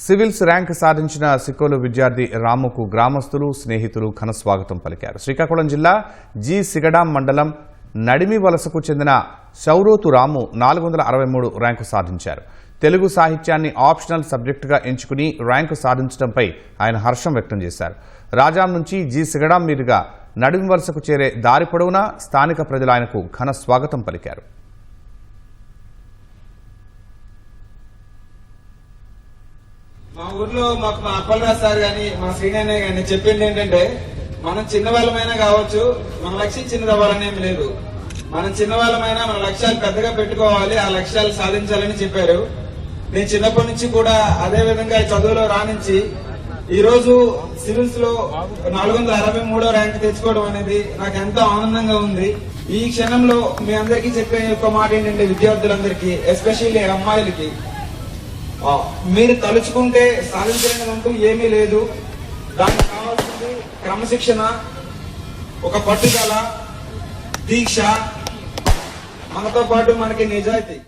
Civils rank సాధించిన సికోలు విద్యార్థి రాముకు గ్రామస్తులు స్నేహితులు ఘన స్వాగతం పలికారు. శ్రీకాకుళం జిల్లా జి సిగడాం మండలం నడిమి వలసకు చెందిన శౌరోతు రాము 463 ర్యాంకు సాధించారు. తెలుగు సాహిత్యాన్ని ఆప్షనల్ సబ్జెక్టుగా ఎంచుకుని ర్యాంకు సాధించడంపై ఆయన హర్షం వ్యక్తం చేశారు. రాజాం నుంచి జి సిగడాం మీదుగా నడిమి వలసకు చేరే దారి పొడవునా స్థానిక ప్రజలు ఆయనకు ఘన స్వాగతం పలికారు. మా ఊర్లో మాకు మా అప్పలరాజు సార్ గాని మా శ్రీనారాయణ గాని చెప్పింది ఏంటంటే, మనం చిన్నవాళ్ళమైనా కావచ్చు, మన లక్ష్యం చిన్నదవ్వాలని ఏమి లేదు. మనం చిన్నవాళ్ళమైనా మన లక్ష్యాలు పెద్దగా పెట్టుకోవాలి, ఆ లక్ష్యాలు సాధించాలని చెప్పారు. నేను చిన్నప్పటి నుంచి కూడా అదే విధంగా చదువులో రాణించి ఈ రోజు సివిల్స్ లో 463వ ర్యాంక్ తెచ్చుకోవడం అనేది నాకు ఎంతో ఆనందంగా ఉంది. ఈ క్షణంలో మీ అందరికీ చెప్పే ఒక మాట ఏంటంటే, విద్యార్థులందరికీ ఎస్పెషల్లీ అమ్మాయిలకి, మీరు తలుచుకుంటే సాధించలేనిదంటూ ఏమీ లేదు. దానికి కావాల్సింది క్రమశిక్షణ, ఒక పట్టుదల, దీక్ష, మనతో పాటు మనకి నిజాయితీ.